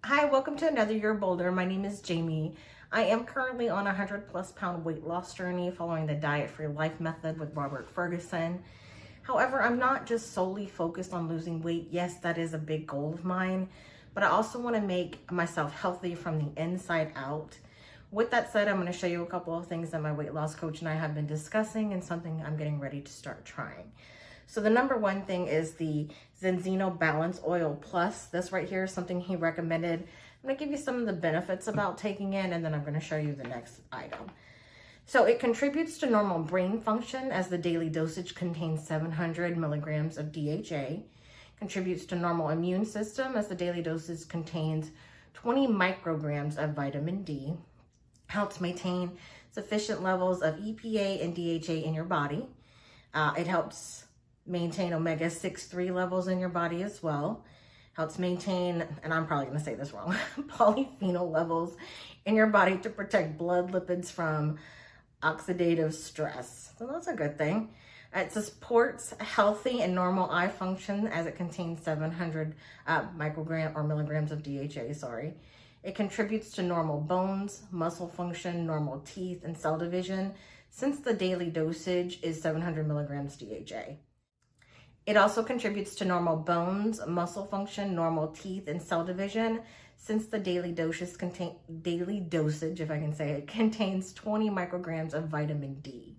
Hi, welcome to Another Year Bolder. My name is Jamie. I am currently on a 100+ pound weight loss journey following the diet-free life method with Robert Ferguson. However, I'm not just solely focused on losing weight. Yes, that is a big goal of mine, but I also want to make myself healthy from the inside out. With that said, I'm going to show you a couple of things that my weight loss coach and I have been discussing and something I'm getting ready to start trying. So the number one thing is the Zinzino Balance Oil Plus. This right here is something he recommended. I'm going to give you some of the benefits about taking it, and then I'm going to show you the next item. So it contributes to normal brain function as the daily dosage contains 700 milligrams of DHA. Contributes to normal immune system as the daily dosage contains 20 micrograms of vitamin D. Helps maintain sufficient levels of EPA and DHA in your body. It helps maintain omega-6-3 levels in your body as well. Helps maintain, and I'm probably gonna say this wrong, polyphenol levels in your body to protect blood lipids from oxidative stress. So that's a good thing. It supports healthy and normal eye function as it contains 700 milligrams of DHA, It contributes to normal bones, muscle function, normal teeth, and cell division since the daily dosage is 700 milligrams DHA. It also contributes to normal bones, muscle function, normal teeth, and cell division since the daily dosage, contains 20 micrograms of vitamin D.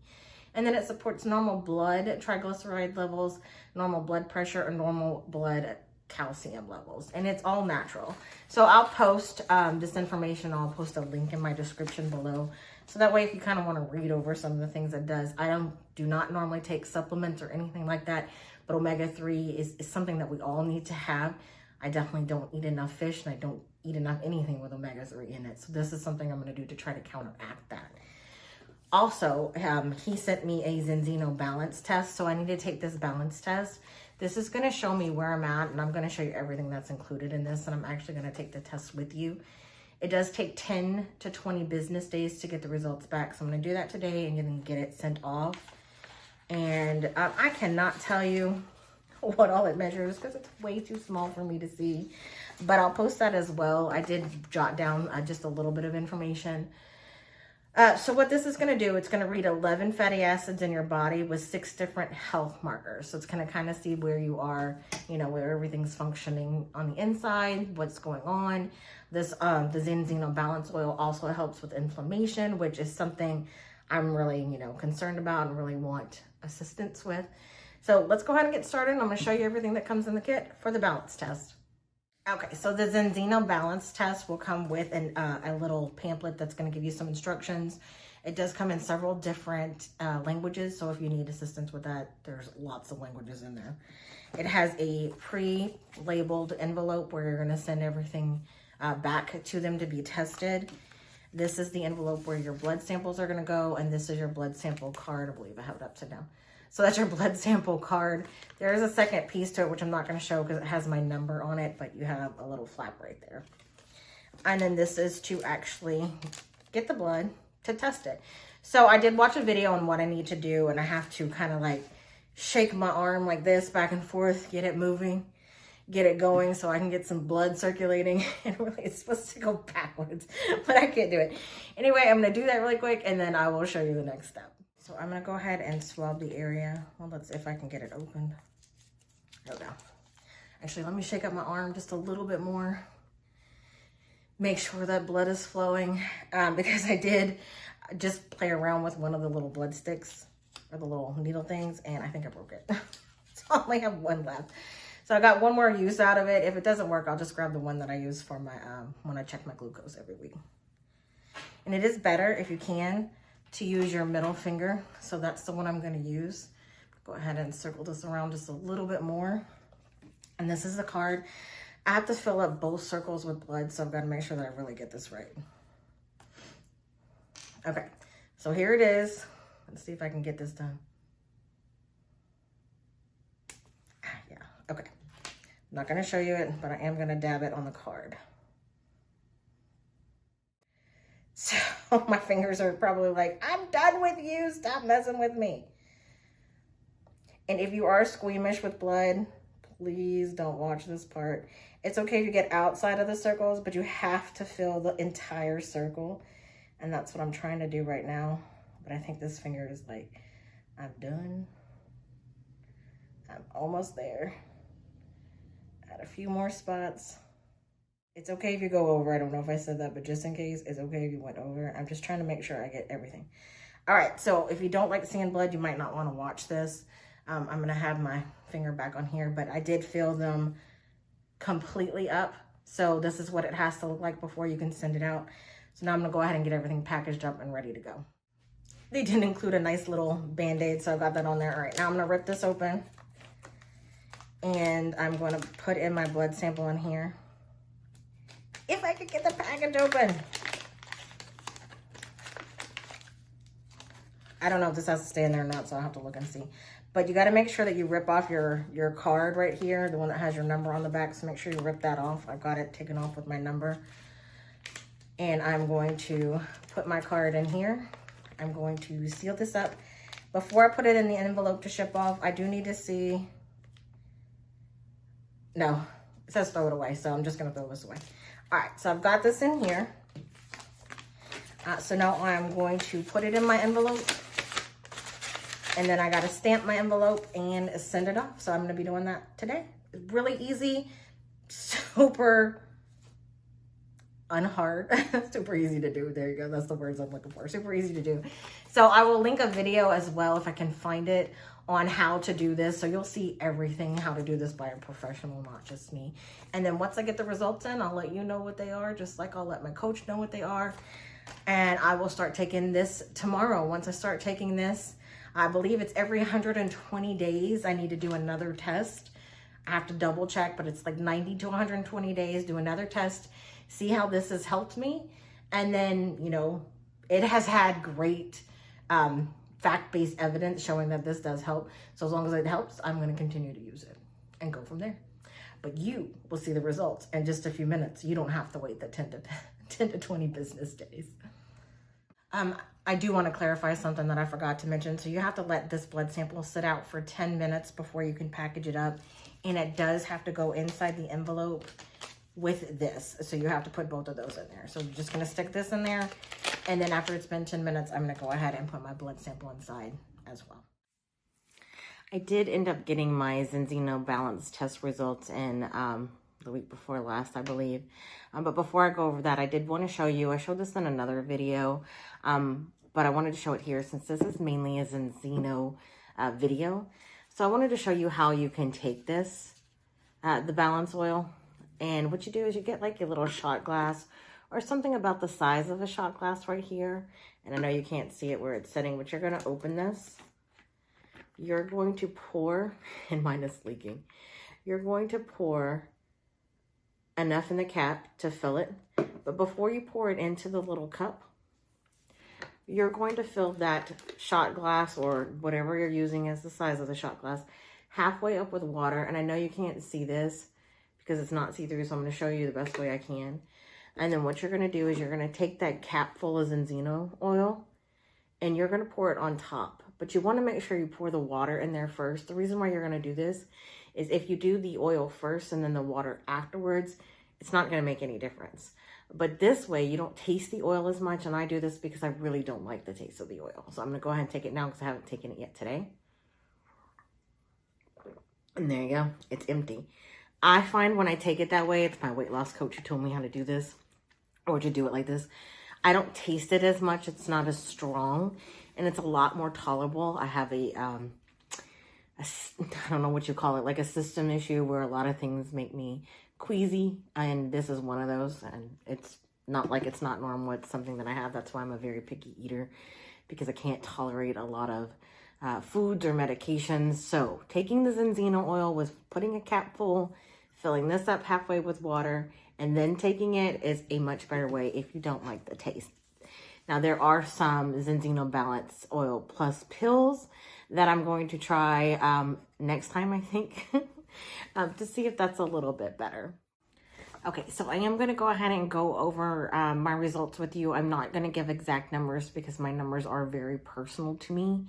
And then it supports normal blood triglyceride levels, normal blood pressure, and normal blood calcium levels, and it's all natural. So I'll post this information. I'll post a link in my description below, so that way if you kind of want to read over some of the things it does. I do not normally take supplements or anything like that, but omega-3 is something that we all need to have. I definitely don't eat enough fish, and I don't eat enough anything with omega-3 in it, so this is something I'm going to do to try to counteract that. Also, he sent me a Zinzino Balance Test, so I need to take this balance test. This is going to show me where I'm at, and I'm going to show you everything that's included in this, and I'm actually going to take the test with you. It does take 10 to 20 business days to get the results back, so I'm going to do that today and then get it sent off. And I cannot tell you what all it measures because it's way too small for me to see, but I'll post that as well. I did jot down just a little bit of information. So what this is going to do, it's going to read 11 fatty acids in your body with 6 different health markers. So it's going to kind of see where you are, where everything's functioning on the inside, what's going on. This, the Zinzino Balance Oil also helps with inflammation, which is something I'm really, concerned about and really want assistance with. So let's go ahead and get started. I'm going to show you everything that comes in the kit for the balance test. Okay, so the Zinzino Balance Test will come with a little pamphlet that's going to give you some instructions. It does come in several different languages, so if you need assistance with that, there's lots of languages in there. It has a pre-labeled envelope where you're going to send everything back to them to be tested. This is the envelope where your blood samples are going to go, and this is your blood sample card. I believe I have it upside down. So that's your blood sample card. There is a second piece to it, which I'm not going to show because it has my number on it, but you have a little flap right there. And then this is to actually get the blood to test it. So I did watch a video on what I need to do, and I have to kind of like shake my arm like this back and forth, get it moving, get it going so I can get some blood circulating. And really it's supposed to go backwards, but I can't do it. Anyway, I'm going to do that really quick, and then I will show you the next step. So I'm going to go ahead and swab the area. Well, let's see if I can get it open. There we go. Actually, let me shake up my arm just a little bit more. Make sure that blood is flowing because I did just play around with one of the little blood sticks or the little needle things, and I think I broke it. So I only have one left. So I got one more use out of it. If it doesn't work, I'll just grab the one that I use for my when I check my glucose every week. And it is better if you can to use your middle finger. So that's the one I'm going to use. Go ahead and circle this around just a little bit more. And this is the card. I have to fill up both circles with blood, so I've got to make sure that I really get this right. Okay, so here it is. Let's see if I can get this done. Yeah, okay. I'm not going to show you it, but I am going to dab it on the card. So my fingers are probably like, I'm done with you. Stop messing with me. And if you are squeamish with blood, please don't watch this part. It's okay if you get outside of the circles, but you have to fill the entire circle. And that's what I'm trying to do right now. But I think this finger is like, I'm done. I'm almost there. Add a few more spots. It's okay if you go over. I don't know if I said that, but just in case, it's okay if you went over. I'm just trying to make sure I get everything. All right, so if you don't like seeing blood, you might not want to watch this. I'm going to have my finger back on here, but I did fill them completely up. So this is what it has to look like before you can send it out. So now I'm going to go ahead and get everything packaged up and ready to go. They did include a nice little Band-Aid, so I got that on there. All right, now I'm going to rip this open. And I'm going to put in my blood sample in here. If I could get the package open. I don't know if this has to stay in there or not, so I'll have to look and see. But you got to make sure that you rip off your card right here, the one that has your number on the back. So make sure you rip that off. I've got it taken off with my number. And I'm going to put my card in here. I'm going to seal this up. Before I put it in the envelope to ship off, I do need to see... No, it says throw it away, so I'm just going to throw this away. All right, so I've got this in here. So now I'm going to put it in my envelope. And then I got to stamp my envelope and send it off. So I'm going to be doing that today. It's really easy, super unhard, super easy to do. There you go. That's the words I'm looking for. Super easy to do. So I will link a video as well if I can find it on how to do this. So you'll see everything, how to do this by a professional, not just me. And then once I get the results in, I'll let you know what they are, just like I'll let my coach know what they are. And I will start taking this tomorrow. Once I start taking this, I believe it's every 120 days. I need to do another test. I have to double check, but it's like 90 to 120 days, do another test, see how this has helped me. And then, you know, it has had great fact-based evidence showing that this does help. So as long as it helps, I'm going to continue to use it and go from there. But you will see the results in just a few minutes. You don't have to wait the 10 to 20 business days. I do want to clarify something that I forgot to mention. So you have to let this blood sample sit out for 10 minutes before you can package it up. And it does have to go inside the envelope with this. So you have to put both of those in there. So I'm just going to stick this in there. And then after it's been 10 minutes, I'm going to go ahead and put my blood sample inside as well. I did end up getting my Zinzino Balance Test Results in the week before last, I believe. But before I go over that, I did want to show you, I showed this in another video, but I wanted to show it here since this is mainly a Zinzino video. So I wanted to show you how you can take this, the balance oil, and what you do is you get like a little shot glass or something about the size of a shot glass right here. And I know you can't see it where it's sitting, but you're going to open this. You're going to pour, and mine is leaking. You're going to pour enough in the cap to fill it. But before you pour it into the little cup, you're going to fill that shot glass or whatever you're using as the size of the shot glass halfway up with water. And I know you can't see this because it's not see-through, so I'm going to show you the best way I can. And then what you're going to do is you're going to take that cap full of Zinzino oil and you're going to pour it on top. But you want to make sure you pour the water in there first. The reason why you're going to do this is if you do the oil first and then the water afterwards, it's not going to make any difference. But this way, you don't taste the oil as much. And I do this because I really don't like the taste of the oil. So I'm going to go ahead and take it now because I haven't taken it yet today. And there you go. It's empty. I find when I take it that way, it's my weight loss coach who told me how to do this or to do it like this. I don't taste it as much. It's not as strong and it's a lot more tolerable. I have I don't know what you call it, like a system issue where a lot of things make me queasy, and this is one of those. And it's not like it's not normal. It's something that I have. That's why I'm a very picky eater, because I can't tolerate a lot of foods or medications. So taking the Zinzino oil with putting a cap full, filling this up halfway with water, and then taking it is a much better way if you don't like the taste. Now, there are some Zinzino Balance Oil Plus pills that I'm going to try next time, I think, to see if that's a little bit better. Okay, so I am going to go ahead and go over my results with you. I'm not going to give exact numbers because my numbers are very personal to me.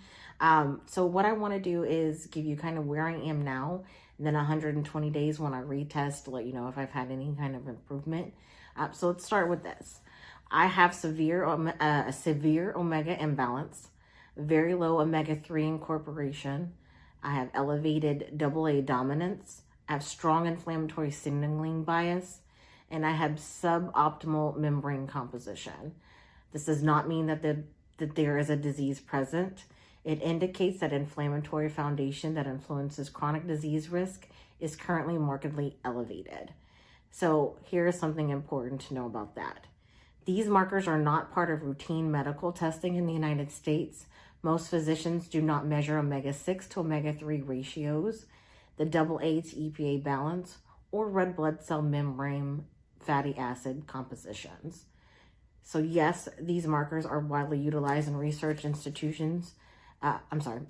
So what I want to do is give you kind of where I am now and then 120 days when I retest to let you know if I've had any kind of improvement. So let's start with this. I have a severe omega imbalance, very low omega-3 incorporation. I have elevated AA dominance. I have strong inflammatory signaling bias, and I have suboptimal membrane composition. This does not mean that there is a disease present. It indicates that inflammatory foundation that influences chronic disease risk is currently markedly elevated. So here is something important to know about that. These markers are not part of routine medical testing in the United States. Most physicians do not measure omega-6 to omega-3 ratios, the AA to EPA balance, or red blood cell membrane fatty acid compositions. So yes, these markers are widely utilized in research institutions.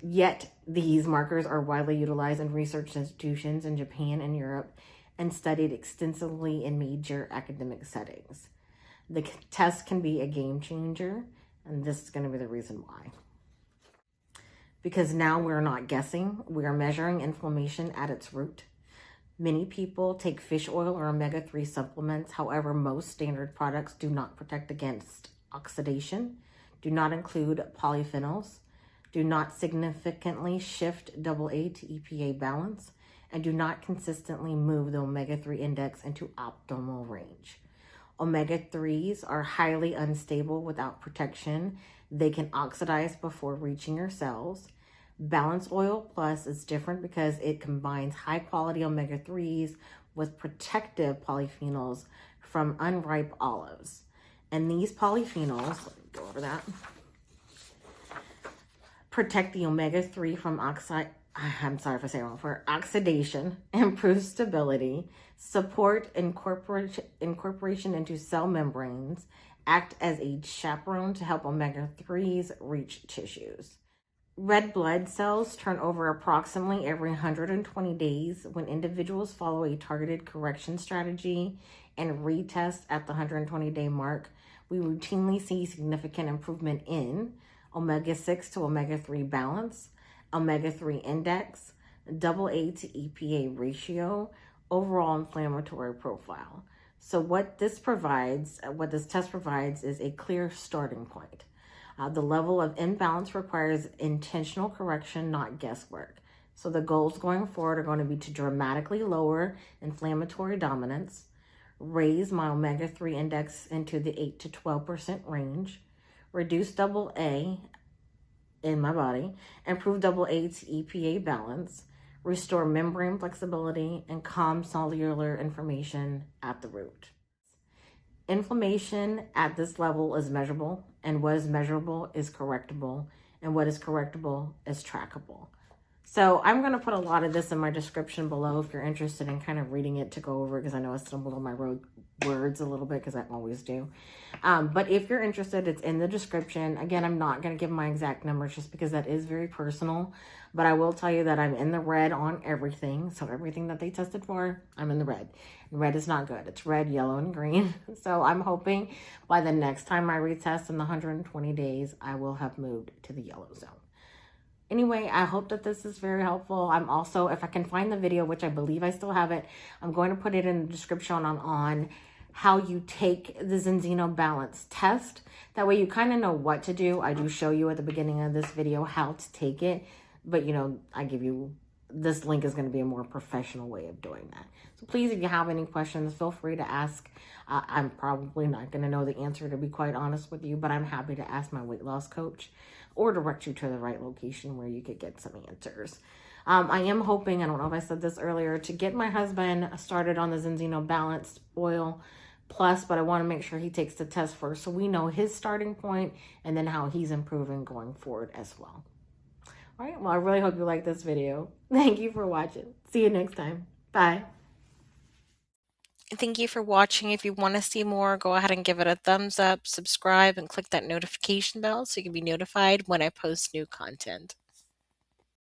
Yet these markers are widely utilized in research institutions in Japan and Europe and studied extensively in major academic settings. The test can be a game changer, and this is going to be the reason why. Because now we're not guessing, we are measuring inflammation at its root. Many people take fish oil or omega-3 supplements. However, most standard products do not protect against oxidation, do not include polyphenols, do not significantly shift AA to EPA balance, and do not consistently move the omega-3 index into optimal range. Omega-3s are highly unstable without protection. They can oxidize before reaching your cells. Balance Oil Plus is different because it combines high-quality omega-3s with protective polyphenols from unripe olives. And these polyphenols, let me go over that, protect the omega-3 from oxidation, improve stability, support incorporation into cell membranes, act as a chaperone to help omega-3s reach tissues. Red blood cells turn over approximately every 120 days when individuals follow a targeted correction strategy and retest at the 120-day mark. We routinely see significant improvement in omega-6 to omega-3 balance, omega-3 index, AA to EPA ratio, overall inflammatory profile. So what this test provides is a clear starting point. The level of imbalance requires intentional correction, not guesswork. So the goals going forward are going to be to dramatically lower inflammatory dominance, raise my omega-3 index into the 8 to 12% range, reduce AA in my body, improve AA to EPA balance, restore membrane flexibility, and calm cellular inflammation at the root. Inflammation at this level is measurable, and what is measurable is correctable, and what is correctable is trackable. So I'm going to put a lot of this in my description below if you're interested in kind of reading it to go over, because I know I stumbled on my words a little bit, because I always do. But if you're interested, it's in the description. Again, I'm not going to give my exact numbers just because that is very personal, but I will tell you that I'm in the red on everything. So everything that they tested for, I'm in the red. And red is not good. It's red, yellow, and green. So I'm hoping by the next time I retest in the 120 days, I will have moved to the yellow zone. Anyway, I hope that this is very helpful. I'm also, if I can find the video, which I believe I still have it, I'm going to put it in the description on how you take the Zinzino Balance test. That way you kind of know what to do. I do show you at the beginning of this video how to take it, but I give you, this link is going to be a more professional way of doing that. So please, if you have any questions, feel free to ask. I'm probably not going to know the answer, to be quite honest with you, but I'm happy to ask my weight loss coach or direct you to the right location where you could get some answers. I am hoping, I don't know if I said this earlier, to get my husband started on the Zinzino Balance Oil Plus, but I want to make sure he takes the test first so we know his starting point and then how he's improving going forward as well. All right, well, I really hope you like this video. Thank you for watching. See you next time. Bye. Thank you for watching. If you want to see more, go ahead and give it a thumbs up, subscribe, and click that notification bell so you can be notified when I post new content.